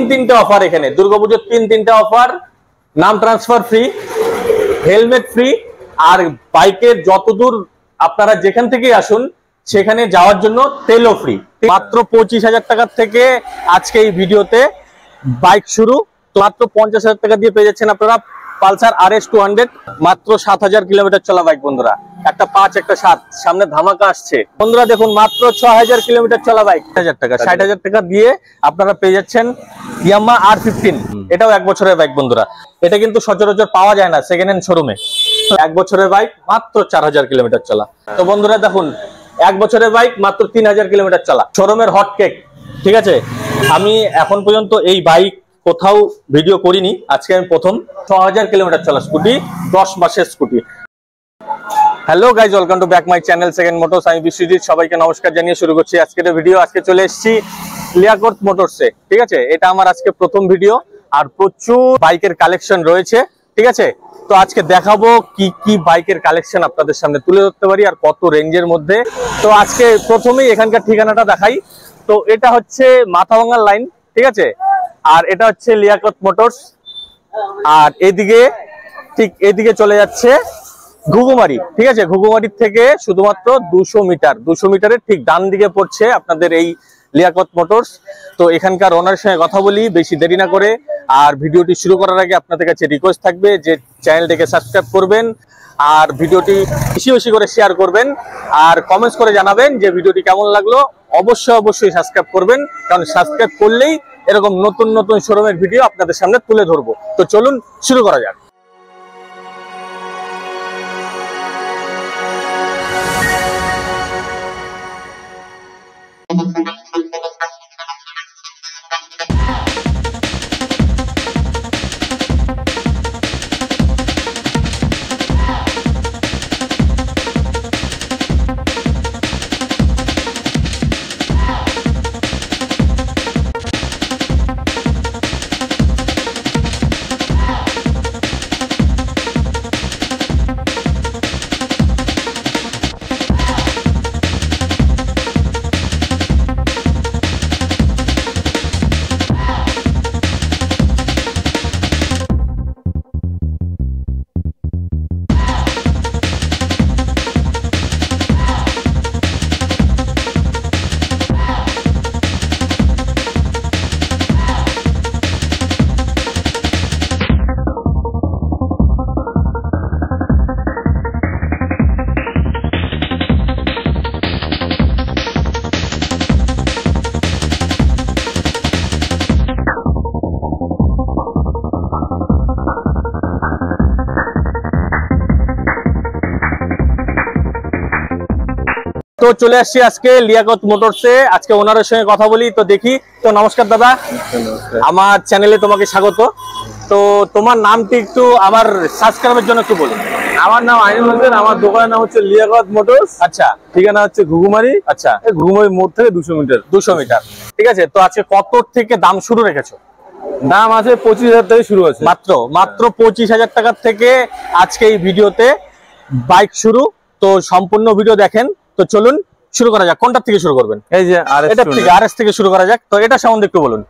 তিনটা অফার এখানে দুর্গাপুজোর তিনটা অফার। নাম ট্রান্সফার ফ্রি, হেলমেট ফ্রি, আর বাইকের যতদূর আপনারা যেখান থেকে আসুন সেখানে যাওয়ার জন্য তেলও ফ্রি। মাত্র 25,000 টাকার থেকে আজকে এই ভিডিওতে বাইক শুরু। মাত্র 50,000 টাকা দিয়ে পেয়ে যাচ্ছেন আপনারা পালসার RS 200, মাত্র 7,000 কিলোমিটার চলা বাইক বন্ধুরা। একটা 5 একটা 7, সামনে ধামাকা আসছে বন্ধুরা। দেখুন মাত্র 6,000 কিলোমিটার চলা বাইক 60,000 টাকা, 60,000 টাকা দিয়ে আপনারা পেয়ে যাচ্ছেন ইয়ামাহা R15। এটাও 1 বছরের বাইক বন্ধুরা। এটা কিন্তু সচরাচর পাওয়া যায় না সেকেন্ড হ্যান্ড শোরুমে। 1 বছরের বাইক মাত্র 4,000 কিলোমিটার চলা। তো বন্ধুরা দেখুন 1 বছরের বাইক মাত্র 3,000 কিলোমিটার চলা, শোরুমের হট কেক। ঠিক আছে, আমি এখন পর্যন্ত এই বাইক কোথাও ভিডিও করিনি, আজকে আমি প্রথম। 6,000 কিলোমিটার চলা স্কুটি, 10 মাসের scooty. Hello guys, welcome to back my channel second motors. আমি বিশ্বজিৎ, সবাইকে নমস্কার জানিয়ে শুরু করছি আজকের ভিডিও। আজকে চলে এসেছি লিয়াকত মোটরসে। ঠিক আছে, এটা আমার আজকে প্রথম ভিডিও, আর প্রচুর বাইকের কালেকশন রয়েছে। ঠিক আছে, তো আজকে দেখাবো কি কি বাইকের কালেকশন আপনাদের সামনে তুলে ধরতে পারি আর কত রেঞ্জের মধ্যে। তো আজকে প্রথমেই এখানকার ঠিকানাটা দেখাই। তো এটা হচ্ছে মাথাভাঙ্গার লাইন, ঠিক আছে, আর এটা হচ্ছে লিয়াকত মোটরস। আর এদিকে ঠিক এদিকে চলে যাচ্ছে ঘুঘুমারি। ঠিক আছে, ঘুঘুমারির থেকে শুধুমাত্র 200 মিটারের ঠিক ডান দিকে পড়ছে আপনাদের এই লিয়াকত মোটরস। তো এখানকার ওনার সঙ্গে কথা বলি বেশি দেরি না করে। আর ভিডিওটি শুরু করার আগে আপনাদের কাছে রিকোয়েস্ট থাকবে যে চ্যানেলটিকে সাবস্ক্রাইব করবেন, আর ভিডিওটি বেশি বেশি করে শেয়ার করবেন, আর কমেন্টস করে জানাবেন যে ভিডিওটি কেমন লাগলো। অবশ্যই সাবস্ক্রাইব করবেন, কারণ সাবস্ক্রাইব করলেই এরকম নতুন নতুন শোরুমের ভিডিও আপনাদের সামনে তুলে ধরবো। তো চলুন শুরু করা যাক। তো চলে আসছি আজকে লিয়াকত মোটরসে, আজকে ওনারের সঙ্গে কথা বলি। তো দেখি। তো নমস্কার দাদা, আমার চ্যানেলে তোমাকে স্বাগত। তো তোমার নামটি একটু আমার সাবস্ক্রাইবের জন্য একটু বলুন। আমার নাম আইনুল হোসেন, আমার দোকানের নাম হচ্ছে লিয়াকত মোটরস। আচ্ছা, ঠিকানা হচ্ছে ঘুঘুমারি। আচ্ছা, ঘুঘুমারি মোড় থেকে 200 মিটার। 200 মিটার। ঠিক আছে, তো আজকে কত থেকে দাম শুরু রেখেছো? দাম আছে 25,000 থেকে শুরু আছে। মাত্র 25,000 টাকার থেকে আজকে এই ভিডিওতে বাইক শুরু। তো সম্পূর্ণ ভিডিও দেখেন। তো চলুন শুরু করা যাক। কোনটা থেকে শুরু করবেন? এই যে RS থেকে শুরু করা যাক। তো এটা সম্বন্ধে একটু বলুন।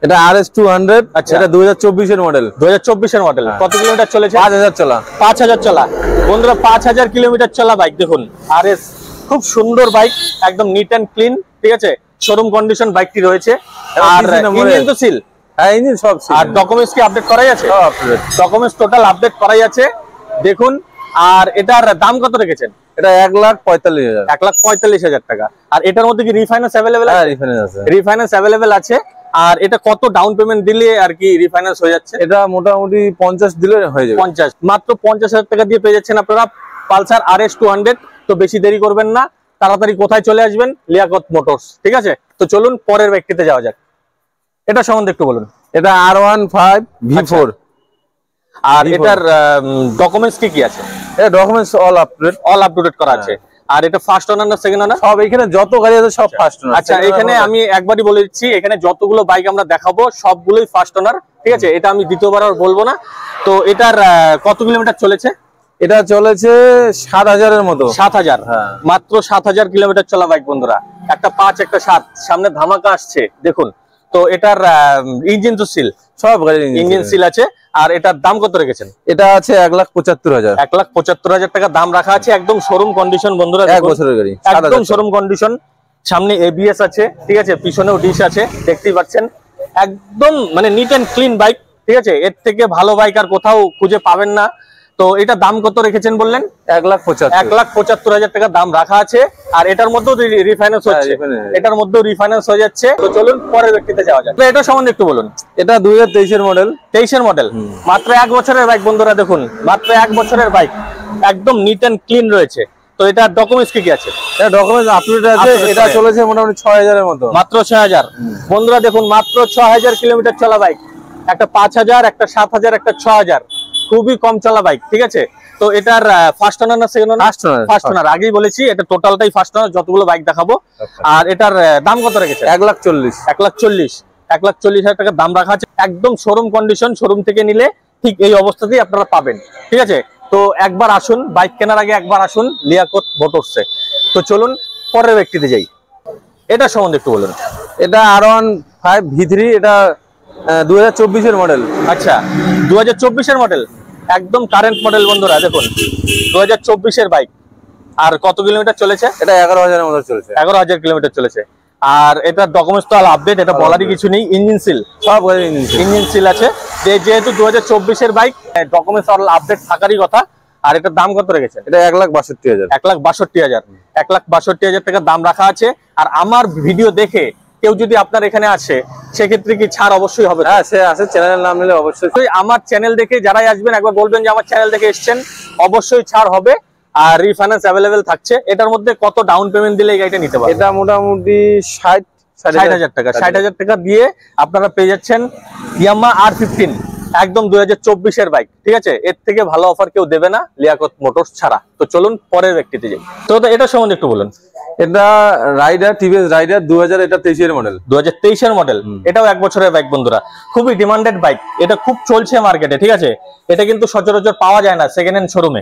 এটা RS 200। আচ্ছা, এটা 2024 এর মডেল। 2024 এর মডেল। কত কিলোমিটার চলেছে? 5,000 চলা। 5,000 চলা বন্ধুরা, 5,000 কিলোমিটার চলা বাইক। দেখুন RS, খুব সুন্দর বাইক, একদম নিট অ্যান্ড ক্লিন। ঠিক আছে, শোরুম কন্ডিশন বাইকটি রয়েছে। আর ইঞ্জিন তো সিল? হ্যাঁ, ইঞ্জিন সব সিল। আর ডকুমেন্টস কি আপডেট করাই আছে? সব আপডেট। ডকুমেন্টস টোটাল আপডেট করাই আছে। দেখুন, আর এটার দাম কত রেখেছেন? এটা 1,45,000। 1,45,000 টাকা। আর এটার মধ্যে কি রিফাইন্যান্স अवेलेबल আছে? হ্যাঁ, রিফাইন্যান্স আছে। রিফাইন্যান্স अवेलेबल আছে। আর এটা কত ডাউন পেমেন্ট দিলে আর কি রিফাইন্যান্স হয়ে যাচ্ছে? এটা মোটামুটি 50 দিলে হয়ে যাবে। 50, মাত্র 50,000 টাকা দিয়ে পেয়ে যাচ্ছেন আপনারা পালসার RS 200। তো বেশি দেরি করবেন না, তাড়াতাড়ি কোথায় চলে আসবেন? লিয়াকত মোটরস। ঠিক আছে, তো চলুন পরের বাইকটিতে যাওয়া যাক। এটা সম্বন্ধে একটু বলুন। এটা R15 V4। আর এটার ডকুমেন্টস কি কি আছে? এটা ডকুমেন্টস অল আপডেট করা আছে। আর এটা ফার্স্ট ওনার না সেকেন্ড ওনার? সব এখানে যত গাড়ি আছে সব ফার্স্ট ওনার। আচ্ছা, এখানে আমি একবারই বলে দিচ্ছি, এখানে যতগুলো বাইক আমরা দেখাবো সবগুলোই ফার্স্ট ওনার। ঠিক আছে, এটা আমি দ্বিতীয়বার আর বলবো না। তো এটার কত কিলোমিটার চলেছে? এটা চলেছে 7,000 এর মতো। 7,000, মাত্র 7,000 কিলোমিটার চলা বাইক বন্ধুরা। একটা 5 একটা 7, সামনে ধামাকা আসছে। দেখুন তো এটার ইঞ্জিন তো সিল, সব গাড়ির ইঞ্জিন সিল আছে। আর এটার দাম কত রেখেছেন? এটা আছে 1,75,000। 1,75,000 টাকা দাম রাখা আছে, একদম শোরুম কন্ডিশন বন্ধুরা, 1 বছরের গাড়ি, একদম শোরুম কন্ডিশন। সামনে এবিএস আছে, ঠিক আছে, পিছনেও ডিশ আছে, দেখতেই পাচ্ছেন। একদম মানে নিট এন্ড ক্লিন বাইক, ঠিক আছে, এর থেকে ভালো বাইক আর কোথাও খুঁজে পাবেন না। তো এটা দাম কত রেখেছেন বললেন? 1,75,000 টাকা দাম রাখা আছে। আর এটার মধ্যেও রিফাইন্যান্স হচ্ছে, এটার মধ্যেও রিফাইন্যান্স হয়ে যাচ্ছে। তো চলুন পরের ব্যক্তিতে যাওয়া যাক। এটা সম্বন্ধে একটু বলুন। এটা 2023 এর মডেল। 23 এর মডেল, মাত্র 1 বছরের বাইক বন্ধুরা, দেখুন মাত্র 1 বছরের বাইক, একদম নিট এন্ড ক্লিন রয়েছে। তো এটা ডকুমেন্টস কি আছে? এটা ডকুমেন্টস আপডেট আছে। এটা চলেছে মোটামুটি 6,000 এর মতো, মাত্র 6,000। বন্ধুরা দেখুন, মাত্র 6,000 কিলোমিটার চলা বাইক, একটা 5,000, একটা 7,000, একটা 6,000, খুবই কম চলা বাইক, ঠিক আছে। তো এটার ফার্স্ট ওনার না সেকেন্ড ওনার? ফার্স্ট ওনার, আগেই বলেছি এটা টোটালটাই ফার্স্ট ওনার, যতগুলো বাইক দেখাবো। আর এটার দাম কত রেখেছে? 1,40,000। 1,40,000 টাকা দাম রাখা আছে, একদম শোরুম কন্ডিশন। শোরুম থেকে নিলে ঠিক এই অবস্থাতেই আপনারা পাবেন, ঠিক আছে। তো একবার আসুন, বাইক কেনার আগে একবার আসুন লিয়াকত মোটরসে। তো চলুন পরের ব্যক্তিতে যাই। এটা সম্বন্ধে একটু বলুন। এটা R15 V3, এটা 2024 এর মডেল। আচ্ছা, 2024 এর মডেল, একদম কারেন্ট মডেল বন্ধুরা, দেখুন 2024 এর বাইক। আর কত কিলোমিটার চলেছে? এটা 11,000 এর মতো চলেছে। 11,000 কিলোমিটার চলেছে। আর এটার ডকুমেন্টস তো আপডেট, এটা বলারই কিছু নেই। ইঞ্জিন সিল, সব গাড়ির ইঞ্জিন সিল আছে। যেহেতু 2024 এর বাইক, ডকুমেন্টস অল আপডেট থাকারই কথা। আর এটার দাম কত রেখেছে? এটা 1,62,000। 1,62,000, 1,62,000 টাকা দাম রাখা আছে। আর আমার ভিডিও দেখে কেউ যদি আপনার এখানে আসে, সেক্ষেত্রে কি ছাড় অবশ্যই হবে? হ্যাঁ, সে আছে, চ্যানেলের নাম নিলে অবশ্যই। আমার চ্যানেল দেখে যারাই আসবেন একবার বলবেন যে আমার চ্যানেল দেখে এসেছেন, অবশ্যই ছাড় হবে। আর রিফাইন্যান্স অ্যাভেলেবেল থাকছে। এটার মধ্যে কত ডাউন পেমেন্ট দিলে এই গাড়িটা নিতে পারবেন? এটা মোটামুটি 60,000 টাকা। 60,000 টাকা দিয়ে আপনারা পেয়ে যাচ্ছেন ইয়ামাহা R15, একদম 2024 এর বাইক, ঠিক আছে। এর থেকে ভালো অফার কেউ দেবে না লিয়াকত মোটরস ছাড়া। তো চলুন পরের ব্যক্তিতে যাই। তো এটা সম্বন্ধে একটু বলুন। এটা রাইডার, টিভিএস রাইডার 2000, এটা 23 এর মডেল। 2023 এর মডেল, এটাও 1 বছরের বাইক বন্ধুরা, খুবই ডিমান্ডেড বাইক। এটা খুব চলছে মার্কেটে, ঠিক আছে। এটা কিন্তু সচরাচর পাওয়া যায় না সেকেন্ড হ্যান্ড শোরুমে।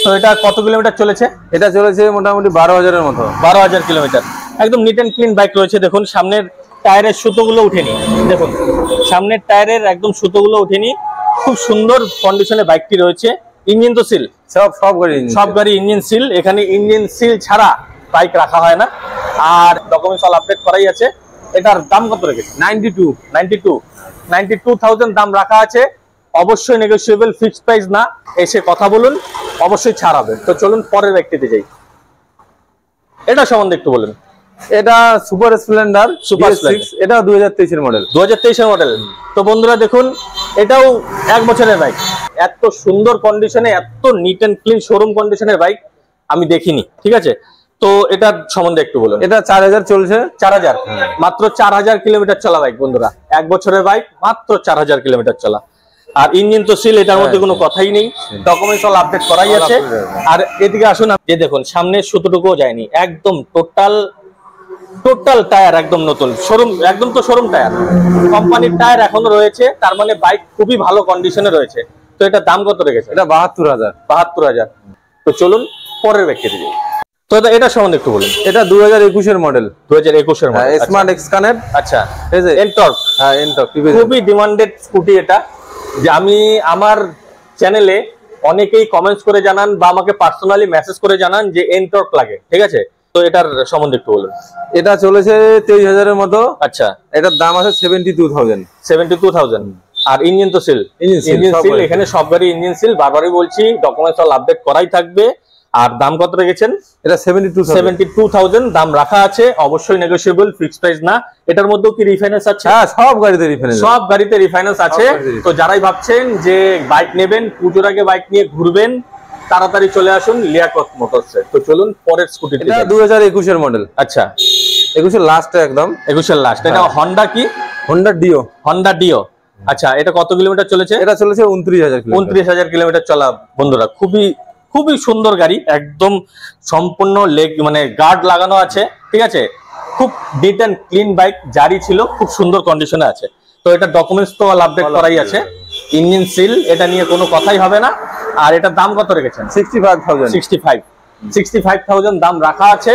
তো এটা কত কিলোমিটার চলেছে? এটা চলেছে মোটামুটি 12,000 এর মতো। 12,000 কিলোমিটার, একদম নিট এন্ড ক্লিন বাইক রয়েছে। দেখুন সামনের টায়ারের সুতোগুলো উঠেনি, দেখুন সামনের টায়ারের একদম সুতোগুলো উঠেনি, খুব সুন্দর কন্ডিশনে বাইকটি রয়েছে। ইঞ্জিন তো সিল, সব গাড়ি ইঞ্জিন সিল। এখানে ইঞ্জিন সিল ছাড়া বাইক রাখা হয় না। আর ডকুমেন্টস অল আপডেট করাই আছে। এটার দাম কত রেখেছে? 92,000 দাম রাখা আছে। অবশ্যই নেগোশিয়েবল, ফিক্সড প্রাইস না। এসে কথা বলুন, অবশ্যই ছাড় হবে। তো চলুন পরের ব্যক্তিতে যাই। এটা সম্বন্ধে একটু বলুন। এটা সুপার স্প্লেন্ডার, এটা 2023 এর মডেল। 2023 এর মডেল। তো বন্ধুরা দেখুন, এটাও 1 বছরের বাইক। এত সুন্দর কন্ডিশনে, এত নিট এন্ড ক্লিন শোরুম কন্ডিশনের বাইক আমি দেখিনি, ঠিক আছে। তো এটার সম্বন্ধে একটু বলুন। এটা 4,000 চলছে। 4,000, মাত্র 4,000 কিলোমিটার চলা বাইক বন্ধুরা, 1 বছরের বাইক, মাত্র 4,000 কিলোমিটার চলা। আর ইঞ্জিন তো সিল, এটার মধ্যে কোনো কথাই নেই। ডকুমেন্টস অল আপডেট করাই আছে। আর এদিকে আসুন, যে দেখুন সামনের সুতোটুকুও যায়নি, একদম টোটাল টায়ার একদম নতুন, শোরুম একদম, তো শোরুম টায়ার, কোম্পানির টায়ার এখনো রয়েছে। তার মানে বাইক খুবই ভালো কন্ডিশনে রয়েছে। তো এটা দাম কত রেখেছে? এটা 72,000। তো চলুন পরের ব্যক্তিতে যাই। তো এটা সম্বন্ধে একটু বলুন। এটা 2021 এর মডেল। 2021 এর মডেল, স্মার্ট এক্স কানেক্ট। আচ্ছা, এই যে এনটর্ক। হ্যাঁ, এনটর্ক খুবই ডিমান্ডেড স্কুটি এটা। যে আমি আমার চ্যানেলে অনেকেই কমেন্টস করে জানান বা আমাকে পার্সোনালি মেসেজ করে জানান যে এনটর্ক লাগে, ঠিক আছে। তো এটার সম্বন্ধে একটু বলুন। এটা চলেছে 23,000 এর মতো। আচ্ছা, এটার দাম আছে 72,000। আর ইঞ্জিন তো সিল, ইঞ্জিন সিল। এখানে সব গাড়ি ইঞ্জিন সিল, বারবারই বলছি, ডকুমেন্টস অল আপডেট করাই থাকবে। আর দাম কত রেখেছেন? এটা 72,000 দাম রাখা আছে। অবশ্যই নেগোশিয়েবল, ফিক্সড প্রাইস না। এটার মধ্যেও কি রিফাইন্যান্স আছে? হ্যাঁ, সব গাড়িতে রিফাইন্যান্স আছে। তো যারাই ভাবছেন যে বাইক নেবেন, পুজোর আগে বাইক নিয়ে ঘুরবেন, তাড়াতাড়ি চলে আসুন লিয়াকত মোটরসে। তো চলুন পরের স্কুটিতে। এটা 2021 এর মডেল। আচ্ছা, 21 এর লাস্ট, একদম 21 এর লাস্ট। এটা হন্ডা কি? Honda Dio. আচ্ছা, এটা কত কিলোমিটার চলেছে? এটা চলেছে 29,000 কিলোমিটার চলা বন্ধুরা। খুবই সুন্দর গাড়ি, একদম সম্পূর্ণ লেগ মানে গার্ড লাগানো আছে, ঠিক আছে। খুব নিট এন্ড ক্লিন বাইক, জারি ছিল, খুব সুন্দর কন্ডিশনে আছে। তো এটা ডকুমেন্টস তো অল আপডেট করাই আছে। ইঞ্জিন সিল, এটা নিয়ে কোনো কথাই হবে না। আর এটার দাম কত রেখেছেন? 65,000 দাম রাখা আছে।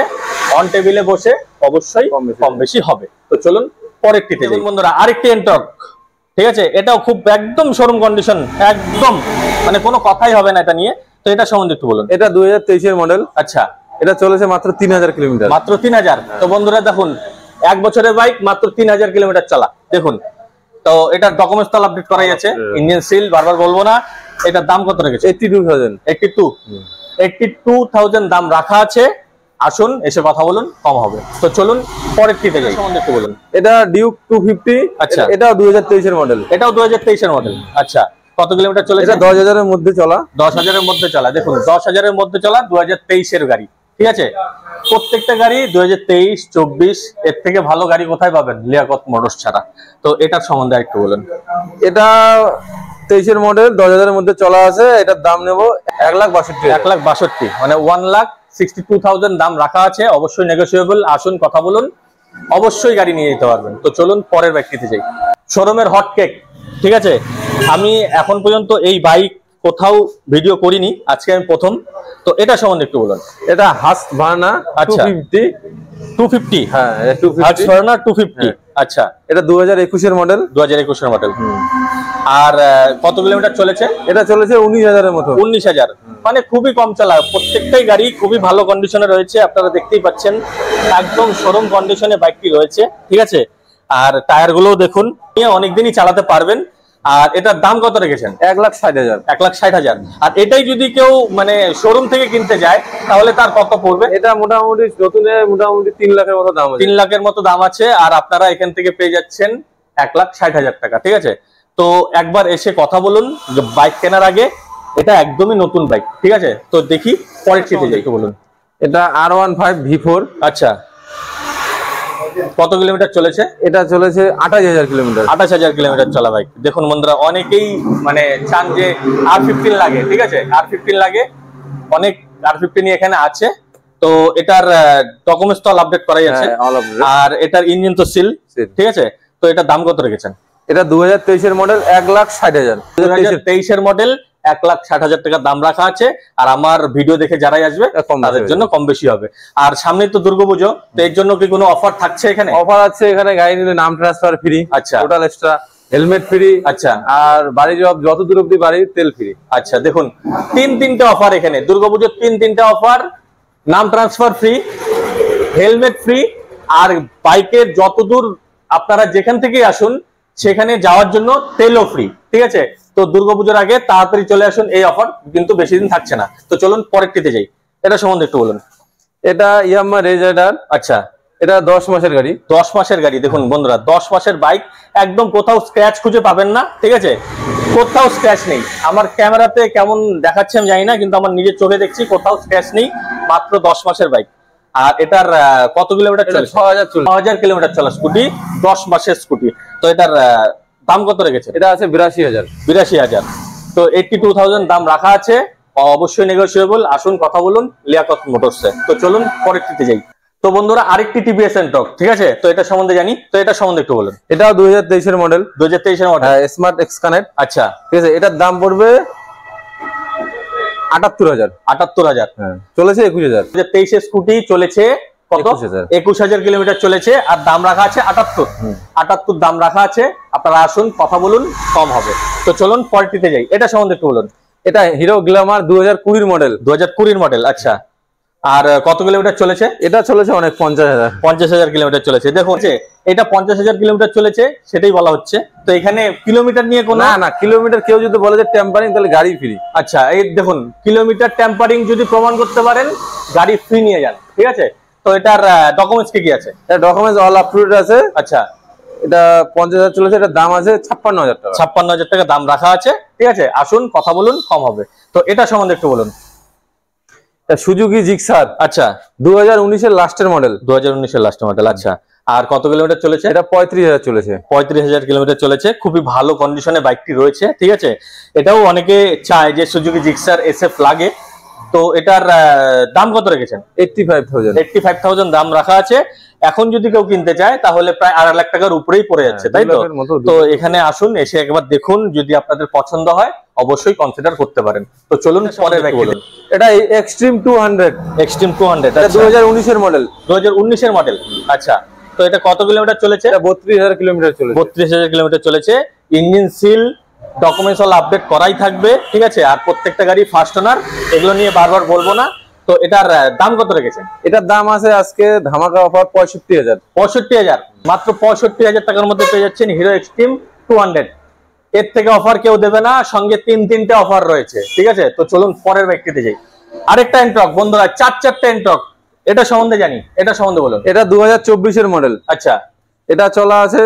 অন টেবিলে বসে অবশ্যই কম বেশি হবে। তো চলুন পরেরটিতে যাই বন্ধুরা। আরেকটি এন্টর্ক, ঠিক আছে, এটাও খুব একদম শোরুম কন্ডিশন, একদম মানে কোনো কথাই হবে না এটা নিয়ে। তো এটা সম্বন্ধে একটু বলুন। এটা 2023 এর মডেল। আচ্ছা, এটা চলেছে মাত্র 3000 কিলোমিটার। মাত্র 3000। তো বন্ধুরা দেখুন, 1 বছরের বাইক, মাত্র 3000 কিলোমিটার চলা। দেখুন, তো এটার ডকুমেন্টস তো আপডেট করাই আছে, ইঞ্জিন সিল বারবার বলবো না। এটার দাম কত রেখেছে? 82,000 দাম রাখা আছে। আসুন এসে কথা বলুন, কম হবে। তো চলুন পরের টিতে যাই, সম্বন্ধে একটু বলুন। এটা ডিউক 250। আচ্ছা, এটাও 2023 এর মডেল। এটাও 2023 এর মডেল। আচ্ছা, কত কিলোমিটার চলেছে? এটা 10,000 এর মধ্যে চলা। 10,000 এর মধ্যে চলা। দেখুন, 10,000 এর মধ্যে চলা 2023 এর গাড়ি, ঠিক আছে। প্রত্যেকটা গাড়ি 2023, 24, এর থেকে ভালো গাড়ি কোথায় পাবেন? লিয়াকত মোটরস ছাড়া। তো এটার সম্বন্ধে একটু বলুন। এটা 23 এর মডেল, 10,000 এর মধ্যে চলা আছে। এটার দাম নেব 1,62,000। 1,62,000 মানে 1,62,000 দাম রাখা আছে। অবশ্যই নেগোসিয়েবল। আসুন কথা বলুন, অবশ্যই গাড়ি নিয়ে যেতে পারবেন। তো চলুন পরের বাইকটিতে যাই। শোরুমের হট কেক, ঠিক আছে। আমি এখন পর্যন্ত এই বাইক কোথাও ভিডিও করিনি, আজকে আমি প্রথম। তো এটা সম্বন্ধে একটু বলুন। এটা হাসভার্না 250। হ্যাঁ, 250। হাসভার্না 250। আচ্ছা, এটা 2021 এর মডেল। 2021 এর মডেল। আর কত কিলোমিটার চলেছে? এটা চলেছে 19,000 এর মতো। 19,000 মানে খুবই কম চলা। প্রত্যেকটাই গাড়ি খুবই ভালো কন্ডিশনে রয়েছে, আপনারা দেখতেই পাচ্ছেন। একদম শোরুম কন্ডিশনে বাইকটি রয়েছে, ঠিক আছে। আর টায়ার গুলোও দেখুন, অনেকদিনই চালাতে পারবেন। আর এটার দাম কত রেখেছেন? 1,60,000। 1,60,000। আর এটাই যদি কেউ মানে শোরুম থেকে কিনতে যায় তাহলে তার কত পড়বে? এটা মোটামুটি নতুনে মোটামুটি 3 লাখের মতো দাম আছে। 3 লাখের মতো দাম আছে। আর আপনারা এখান থেকে পেয়ে যাচ্ছেন 1,60,000 টাকা, ঠিক আছে। তো একবার এসে কথা বলুন যে বাইক কেনার আগে। এটা একদমই নতুন বাইক, ঠিক আছে। তো দেখি পরের চিঠি যাই, বলুন। এটা R15 V4। আচ্ছা, কত কিলোমিটার চলেছে? এটা চলেছে 28,000 কিলোমিটার। 28,000 কিলোমিটার চলা বাইক। দেখুন বন্ধুরা, অনেকেই মানে চান যে R15 লাগে, ঠিক আছে। R15 লাগে, অনেক R15 এখানে আছে। তো এটার ডকুমেন্টস তো আপডেট করাই আছে। আর এটার ইঞ্জিন তো সিল, ঠিক আছে। তো এটার দাম কত রেখেছেন? এটা 2023 এর মডেল, 1,60,000। 2023 এর মডেল, 1,60,000 টাকা দাম রাখা আছে। আর আমার ভিডিও দেখে যারাই আসবে তাদের জন্য কম বেশি হবে। আর সামনে তো দুর্গাপুজো, তো এর জন্য কি কোনো অফার থাকছে এখানে? অফার আছে এখানে, গাড়ি নিলে নাম ট্রান্সফার ফ্রি। আচ্ছা, টোটাল এক্সট্রা হেলমেট ফ্রি। আচ্ছা, আর বাড়ি যত দূর অব্দি বাড়ি তেল ফ্রি। আচ্ছা, দেখুন তিনটা অফার এখানে। দুর্গাপুজোর তিনটা অফার। নাম ট্রান্সফার ফ্রি, হেলমেট ফ্রি, আর বাইকের যতদূর আপনারা যেখান থেকেই আসুন সেখানে যাওয়ার জন্য তেলও ফ্রি, ঠিক আছে। তো দুর্গাপুজোর আগে তাড়াতাড়ি চলে আসুন, এই অফার কিন্তু বেশি দিন থাকছে না। তো চলুন পরেরটিতে যাই। এটা সম্বন্ধে একটু বলুন। এটা ইয়ামাহা রেজ রাইডার। আচ্ছা, এটা 10 মাসের গাড়ি। 10 মাসের গাড়ি। দেখুন বন্ধুরা, 10 মাসের বাইক, একদম কোথাও স্ক্র্যাচ খুঁজে পাবেন না, ঠিক আছে। কোথাও স্ক্র্যাচ নেই। আমার ক্যামেরাতে কেমন দেখাচ্ছে আমি জানি না, কিন্তু আমার নিজের চোখে দেখছি কোথাও স্ক্র্যাচ নেই। মাত্র 10 মাসের বাইক। আর এটার কত কিলোমিটার চলে? 6,000 কিলোমিটার চলা স্কুটি, 10 মাসের স্কুটি। তো এটার দাম কত রেখেছে? এটা আছে 82,000। 82,000। তো 82,000 দাম রাখা আছে। অবশ্যই নেগোসিয়েবল। আসুন কথা বলুন লিয়াকত মোটরসে। তো চলুন পরেরটিতে যাই। তো বন্ধুরা, আরেকটি টিভিএস এন্টর্ক, ঠিক আছে। তো এটা সম্বন্ধে জানি। তো এটা সম্বন্ধে একটু বলুন। এটাও 2023 এর মডেল। 2023 এর মডেল, স্মার্ট এক্স কানেক্ট। আচ্ছা, ঠিক আছে। এটার দাম পড়বে 78,000। 78,000। চলেছে 21,000। 2023 এর স্কুটি চলেছে কত? 21,000 কিলোমিটার চলেছে। আর দাম রাখা আছে 78 দাম রাখা আছে। আপনারা আসুন কথা বলুন, কম হবে। তো চলুন পরেরটিতে যাই। এটা সম্বন্ধে একটু বলুন। এটা হিরো গ্ল্যামার 2020 মডেল। 2020 মডেল। আচ্ছা, আর কত কিলোমিটার চলেছে? এটা চলেছে অনেক, 50,000। 50,000 কিলোমিটার চলেছে। দেখুন এটা 50,000 কিলোমিটার চলেছে, সেটাই বলা হচ্ছে। তো এখানে কিলোমিটার নিয়ে কোনো না, কিলোমিটার কেউ যদি বলে যে টেম্পারিং, তাহলে গাড়ি ফ্রি। আচ্ছা, এই দেখুন, কিলোমিটার টেম্পারিং যদি প্রমাণ করতে পারেন গাড়ি ফ্রি নিয়ে যান, ঠিক আছে। তো এটার ডকুমেন্টস কি আছে? এটা documents all up to date আছে। আচ্ছা, এটা 50,000 চলেছে। এটার দাম আছে 56,000 টাকা। 56,000 টাকা দাম রাখা আছে, ঠিক আছে। আসুন কথা বলুন, কম হবে। তো এটা সম্বন্ধে একটু বলুন। Suzuki Gixxer. আচ্ছা, 2019 এর লাস্টের মডেল। 2019 এর লাস্টের মডেল। আচ্ছা, আর কত কিলোমিটার চলেছে? এটা 35,000 চলেছে। 35,000 কিলোমিটার চলেছে। খুবই ভালো কন্ডিশনে বাইকটি রয়েছে, ঠিক আছে। এটাও অনেকে চায় যে সুজুকি জিক্সার এসএফ লাগে। তো এটার দাম কত রেখেছেন? 85,000 দাম রাখা আছে। এখন যদি কেউ কিনতে চায় তাহলে প্রায় 2.5 লাখ টাকার উপরেই পড়ে যাচ্ছে, তাই তো? তো এখানে আসুন, এসে একবার দেখুন, যদি আপনাদের পছন্দ হয় অবশ্যই কনসিডার করতে পারেন। তো চলুন পরের বাইক বলুন। এটা এক্সট্রিম 200। এক্সট্রিম 200, এটা 2019 এর মডেল। 2019 এর মডেল। আচ্ছা, তো এটা কত কিলোমিটার চলেছে? 32,000 কিলোমিটার চলেছে। 32,000 কিলোমিটার চলেছে। Engine seal, documents all update করাই থাকবে, ঠিক আছে। আর প্রত্যেকটা গাড়ি ফার্স্ট ওনার, এগুলো নিয়ে বারবার বলবো না। তো এটার দাম কত রেখেছেন? এটার দাম আছে আজকে ধামাকা অফার 65,000। 65,000, মাত্র 65,000 টাকার মধ্যে পেয়ে যাচ্ছেন হিরো এক্সট্রিম 200। এর থেকে অফার কেউ দেবে না, সঙ্গে তিনটে অফার রয়েছে, ঠিক আছে। তো চলুন পরের ব্যক্তিতে যাই। আরেকটা এন্ট্রক বন্ধুরা, চারটে এন্ট্রক, এটা সম্বন্ধে জানি, এটা সম্বন্ধে বলুন। এটা 2024 এর মডেল। আচ্ছা, এটা চলা আছে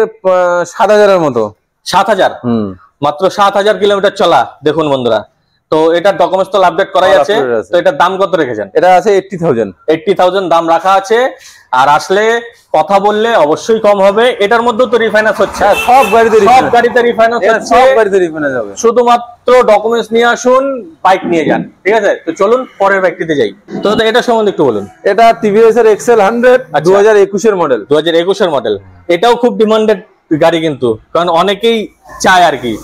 7,000 এর মতো। 7,000? মাত্র 7,000 কিলোমিটার চলা। দেখুন বন্ধুরা, তো এটার ডকুমেন্টস তো আপডেট করাই আছে। তো এটার দাম কত রেখেছেন? এটা আছে 80,000। 80,000 দাম রাখা আছে। আর আসলে কথা বললে অবশ্যই কম হবে। এটার মধ্যে তো রিফাইন্যান্স হচ্ছে, সব গাড়িতে রিফাইন্যান্স হচ্ছে, সব গাড়িতে রিফাইন্যান্স হবে। শুধুমাত্র ডকুমেন্টস নিয়ে আসুন, বাইক নিয়ে যান, ঠিক আছে। তো চলুন পরের ব্যক্তিতে যাই। তো এটা সম্বন্ধে একটু বলুন। এটা টিভিএস এর এক্সেল 100 2021 এর মডেল। 2021 এর মডেল। এটাও খুব ডিমান্ডেড গাড়ি কিন্তু, কারণ অনেকেই চায় আর কি।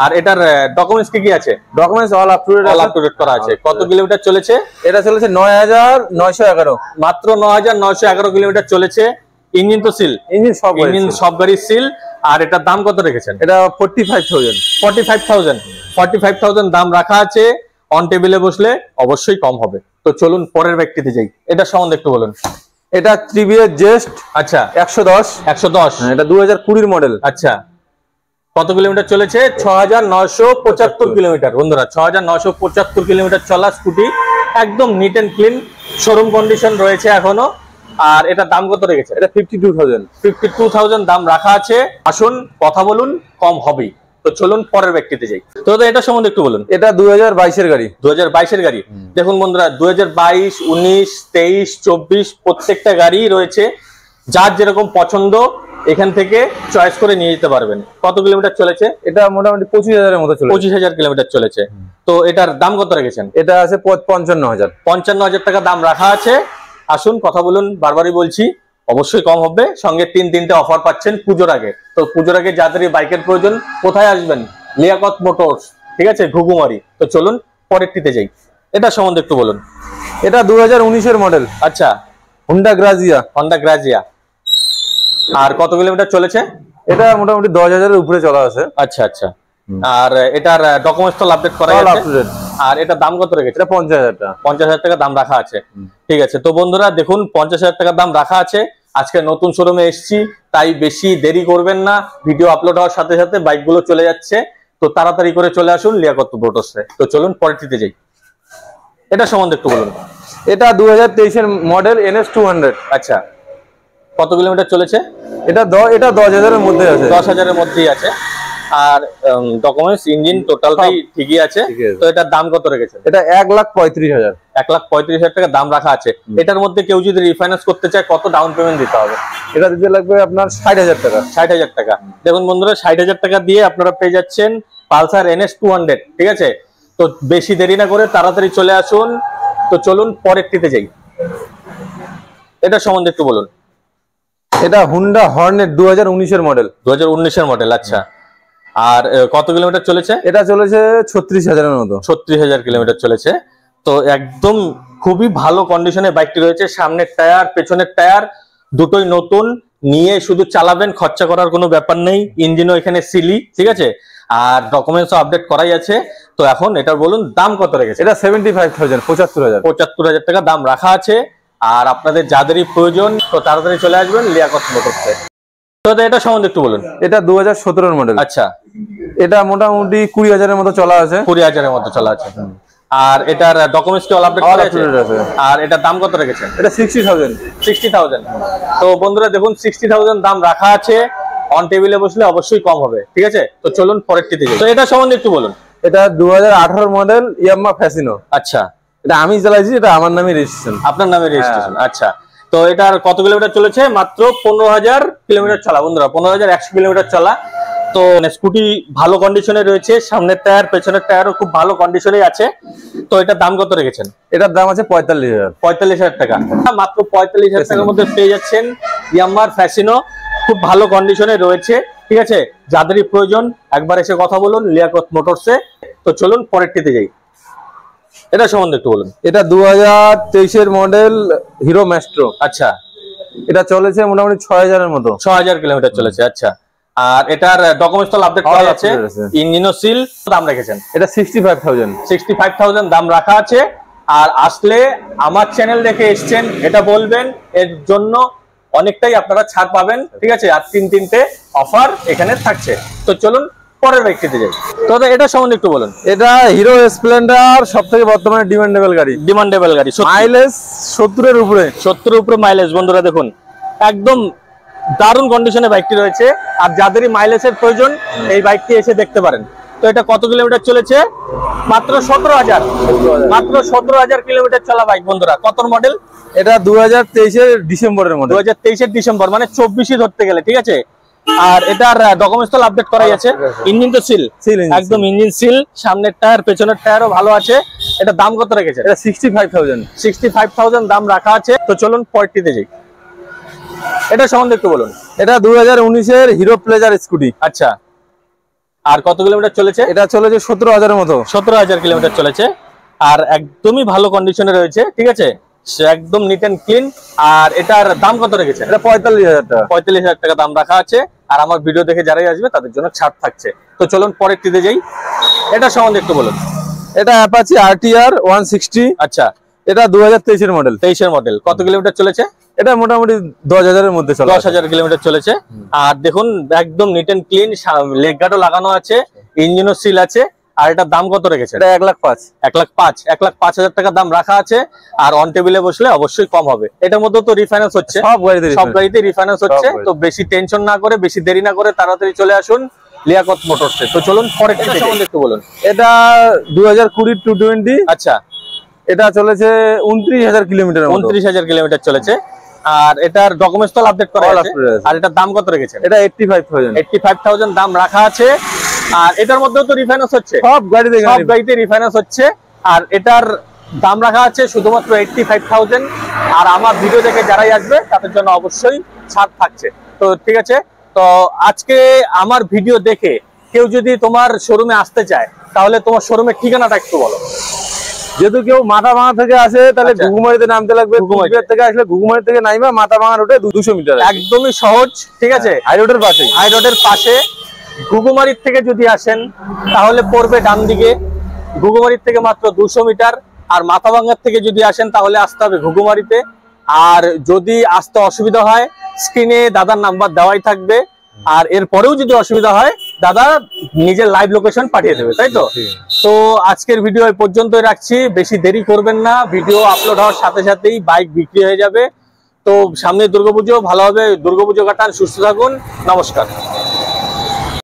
আর এটার ডকুমেন্টস কি আছে? Documents all up to date করা আছে। কত কিলোমিটার চলেছে? এটা চলেছে 9,911। মাত্র 9,911 কিলোমিটার চলেছে। ইঞ্জিন তো সিল, ইঞ্জিন সব গাড়ির সিল। আর এটার দাম কত রেখেছেন? এটা 45,000। 45,000 দাম রাখা আছে। অন টেবিলে বসলে অবশ্যই কম হবে। তো চলুন পরের ব্যক্তিতে যাই। এটা সম্বন্ধে একটু বলুন। এটা টিভিএস জেস্ট। আচ্ছা, 110। এটা 2020 মডেল। আচ্ছা, কত কিলোমিটার চলেছে? 6,975 কিলোমিটার বন্ধুরা। 6,975 কিলোমিটার চলা স্কুটি, একদম neat and clean, showroom condition রয়েছে এখনো। আর এটার দাম কত রেখেছে? এটা 52,000। 52,000 দাম রাখা আছে। আসুন কথা বলুন, কম হবেই। তো চলুন পরের ব্যক্তিতে যাই। তো এটা সম্বন্ধে একটু বলুন। এটা 2022 এর গাড়ি। 2022 এর গাড়ি। দেখুন বন্ধুরা, 2022, 19, 23, 24 প্রত্যেকটা গাড়ি রয়েছে। যার যেরকম পছন্দ এখান থেকে চয়েস করে নিয়ে যেতে পারবেন। কত কিলোমিটার চলেছে? এটা মোটামুটি 25,000 এর মতো চলেছে। 25,000 কিলোমিটার চলেছে। তো এটার দাম কত রেখেছেন? এটা আছে 55,000। 55,000 টাকা দাম রাখা আছে। আসুন কথা বলুন, বারবারই বলছি, অবশ্যই কম হবে। সঙ্গে তিনটে অফার পাচ্ছেন পুজোর আগে। তো পুজোর আগে যাদের বাইকের প্রয়োজন, কোথায় আসবেন? লিয়াকত মোটরস, ঠিক আছে, ঘুঘুমারি। তো চলুন পরেরটিতে যাই। এটা সম্বন্ধে একটু বলুন। এটা 2019 এর মডেল। আচ্ছা, হোন্ডা গ্রাজিয়া। আর কত কিলোমিটার চলেছে? এটা মোটামুটি 10,000 এর উপরে চলা আছে। আচ্ছা আচ্ছা। আর এটার ডকুমেন্টস তো আপডেট করা আছে। আর এটার দাম কত রেখেছে? এটা 50,000 টাকা। 50,000 টাকা দাম রাখা আছে। ঠিক আছে। তো বন্ধুরা দেখুন, 50,000 টাকা দাম রাখা আছে। আজকে নতুন শোরুমে এসেছি, তাই বেশি দেরি করবেন না। ভিডিও আপলোড হওয়ার সাথে সাথে বাইকগুলো চলে যাচ্ছে। তো তাড়াতাড়ি করে চলে আসুন লিয়াকত মোটরসে। তো চলুন পরেরটিতে যাই। এটা সম্বন্ধে একটু বলুন। এটা 2023 এর মডেল NS 200। আচ্ছা, কত কিলোমিটার চলেছে? এটা 10,000 এর মধ্যে আছে। 10,000 এর মধ্যেই আছে। আর ডকুমেন্টস, ইঞ্জিন টোটালটাই ঠিকই আছে। তো এটার দাম কত রেখেছেন? এটা 1,35,000। 1,35,000 টাকা দাম রাখা আছে। এটার মধ্যে কেউ যদি রিফাইন্যান্স করতে চায়, কত ডাউন পেমেন্ট দিতে হবে? এটা দিতে লাগবে আপনার 60,000 টাকা। 60,000 টাকা। দেখুন বন্ধুরা, 60,000 টাকা দিয়ে আপনারা পেয়ে যাচ্ছেন পালসার NS 200, ঠিক আছে। তো বেশি দেরি না করে তাড়াতাড়ি চলে আসুন। তো চলুন পরেরটিতে যাই। এটা সম্বন্ধে একটু বলুন। এটা হুন্ডা হর্নেট 2019 এর মডেল। 2019 এর মডেল। আচ্ছা, আর কত কিলোমিটার চলেছে? এটা চলেছে 36,000 এর মতো। 36,000 কিলোমিটার চলেছে। তো একদম খুবই ভালো কন্ডিশনে বাইকটি রয়েছে। সামনের টায়ার, পেছনের টায়ার দুটোই নতুন। নিয়ে শুধু চালাবেন, খরচা করার কোনো ব্যাপার নেই। ইঞ্জিনও এখানে সিলি, ঠিক আছে। আর ডকুমেন্টসও আপডেট করাই আছে। তো এখন এটা বলুন, দাম কত রেখেছে? এটা 75,000, 75,000। 75,000 টাকা দাম রাখা আছে। আর আপনাদের যাদেরই প্রয়োজন, তো তাড়াতাড়ি চলে আসবেন লিয়াকত মোটরসে। তো এটা সম্বন্ধে একটু বলুন। এটা 2017 এর মডেল। আচ্ছা, এটা মোটামুটি 20,000 এর মতো চলা আছে। 20,000 এর মতো চলা আছে। আর এটার ডকুমেন্টস কি অল আপডেট করা আছে? আর এটার দাম কত রেখেছেন? এটা 60,000। 60,000। তো বন্ধুরা দেখুন, 60,000 দাম রাখা আছে। অন টেবিলে বসলে অবশ্যই কম হবে, ঠিক আছে। তো চলুন পরেরটিতে যাই। তো এটা সম্বন্ধে একটু বলুন। এটা 2018 মডেল ইয়ামাহা ফ্যাসিনো। আচ্ছা, এটা আমি চালাইছি, এটা আমার নামে রেজিস্ট্রেশন। আপনার নামে রেজিস্ট্রেশন। আচ্ছা, তো এটার কত কিলোমিটার চলেছে? মাত্র 15,000 কিলোমিটার চলা বন্ধুরা। 15,100 কিলোমিটার চলা। তো স্কুটি ভালো কন্ডিশনে রয়েছে। সামনের টায়ার, পেছনের টায়ারও খুব ভালো কন্ডিশনে আছে। তো এটার দাম কত রেখেছেন? এটার দাম আছে 45,000। 45,000 টাকা। মাত্র 45,000 টাকার মধ্যে পেয়ে যাচ্ছেন ইয়ামাহার ফ্যাসিনো। খুব ভালো কন্ডিশনে রয়েছে, ঠিক আছে। যাদেরই প্রয়োজন একবার এসে কথা বলুন লিয়াকত মোটরসে। তো চলুন পরেরটিতে যাই। এটা সম্বন্ধে একটু বলুন। এটা 2023 এর মডেল হিরো ম্যাস্ট্রো। আচ্ছা, এটা চলেছে মোটামুটি 6000-এর মতো। 6000 কিলোমিটার চলেছে। আচ্ছা, আর এটার ডকুমেন্টস তো আপডেট করা আছে, ইঞ্জিনও সিল। দাম রেখেছেন এটা 65,000। 65,000 দাম রাখা আছে। আর আসলে আমার চ্যানেল দেখে এসছেন এটা বলবেন, এর জন্য অনেকটাই আপনারা ছাড় পাবেন, ঠিক আছে। আর তিনটে অফার এখানে থাকছে। তো চলুন পরের বাইকটিতে যাই। তো এটা সম্বন্ধে একটু বলুন। এটা হিরো স্প্লেন্ডার, সবথেকে বর্তমানে ডিমান্ডেবল গাড়ি। ডিমান্ডেবল গাড়ি, মাইলেজ 70-এর উপরে। 70-এর উপরে মাইলেজ। বন্ধুরা দেখুন, একদম দারুণ কন্ডিশনে বাইকটি রয়েছে। আর যাদেরই মাইলেজের প্রয়োজন এই বাইকটি এসে দেখতে পারেন। তো এটা কত কিলোমিটার চলেছে? মাত্র 17,000। মাত্র 17,000 কিলোমিটার চলা বাইক। বন্ধুরা কত মডেল? এটা 2023-এর ডিসেম্বরের মডেল। 2023-এর ডিসেম্বর, মানে 24ই ধরতে গেলে, ঠিক আছে। আর এটার ডকুমেন্টস তো আপডেট করাই আছে। ইঞ্জিন তো সিল, একদম ইঞ্জিন সিল। সামনের টায়ার, পেছনের টায়ারও ভালো আছে। এটা দাম কত রেখেছে? এটা 65,000। 65,000 দাম রাখা আছে। তো চলুন পরেরটিতে যাই। এটা সম্বন্ধে একটু বলুন। এটা 2019-এর হিরো প্লেজার স্কুটি। আচ্ছা, আর কত কিলোমিটার চলেছে? এটা চলেছে 17,000-এর মতো। 17,000 কিলোমিটার চলেছে। আর একদমই ভালো কন্ডিশনে রয়েছে, ঠিক আছে, একদম নিট এন্ড ক্লিন। আর এটার দাম কত রেখেছে? এটা 45,000 টাকা। 45,000 টাকা দাম রাখা আছে। আর আমার ভিডিও দেখে যারাই আসবে তাদের জন্য ছাড় থাকছে। তো চলুন পরেরটিতে যাই। এটা সম্বন্ধে একটু বলুন। এটা অ্যাপাচি RTR 160। আচ্ছা, এটা 2023-এর মডেল। 23-এর মডেল। কত কিলোমিটার চলেছে? এটা মোটামুটি 10,000-এর মধ্যে চলে। 10,000 কিলোমিটার চলেছে। আর দেখুন একদম নিট এন্ড ক্লিন, লেগ গার্ডও লাগানো আছে, ইঞ্জিনও সিল আছে। আর এটার দাম কত রেখেছে? এটা 1,05,000। 1,05,000 টাকা দাম রাখা আছে। আর অন টেবিলে বসলে অবশ্যই কম হবে। এটার মধ্যে তো রিফাইন্যান্স হচ্ছে, সব গাড়িতে রিফাইন্যান্স হচ্ছে। তো বেশি টেনশন না করে, বেশি দেরি না করে তাড়াতাড়ি চলে আসুন লিয়াকত মোটরসে। তো চলুন পরের সম্বন্ধে একটু বলুন। এটা 2020 220। আচ্ছা, এটা চলেছে 29,000 কিলোমিটার। 29,000 কিলোমিটার চলেছে। আর এটার ডকুমেন্টস তো আপডেট করা আছে। আর এটার দাম কত রেখেছে? এটা 85,000। 85,000 দাম রাখা আছে। আর এটার মধ্যেও তো রিফাইন্যান্স হচ্ছে, সব গাড়িতে রিফাইন্যান্স হচ্ছে। আর এটার দাম রাখা আছে শুধুমাত্র 85,000। আর আমার ভিডিও দেখে যারাই আসবে তাদের জন্য অবশ্যই ছাড় থাকছে। তো ঠিক আছে, তো আজকে আমার ভিডিও দেখে কেউ যদি তোমার শোরুমে আসতে চায় তাহলে তোমার শোরুমের ঠিকানাটা একটু বলো। যেহেতু কেউ মাথাভাঙা থেকে আসে তাহলে ঘুঘুমারিতে নামতে লাগবে। ঘুঘুমারি থেকে আসলে ঘুঘুমারি থেকে নাইবা মাথাভাঙা রোডে 200 মিটার, একদমই সহজ, ঠিক আছে। হাই রোডের পাশে, হাই রোডের পাশে। ঘুঘুমারির থেকে যদি আসেন তাহলে পড়বে ডান দিকে। ঘুঘুমারির থেকে মাত্র 200 মিটার। আর মাথাভাঙ্গার থেকে যদি আসেন তাহলে আসতে হবে ঘুঘুমারিতে। আর যদি আসতে অসুবিধা হয় স্ক্রিনে দাদার নাম্বার দেওয়াই থাকবে। আর এরপরেও যদি অসুবিধা হয় দাদা নিজের লাইভ লোকেশন পাঠিয়ে দেবে, তাই তো। তো আজকের ভিডিও এই পর্যন্তই রাখছি, বেশি দেরি করবেন না। ভিডিও আপলোড হওয়ার সাথে সাথেই বাইক বিক্রি হয়ে যাবে। তো সামনে দুর্গাপুজো, ভালোভাবে দুর্গাপুজো কাটান, সুস্থ থাকুন, নমস্কার।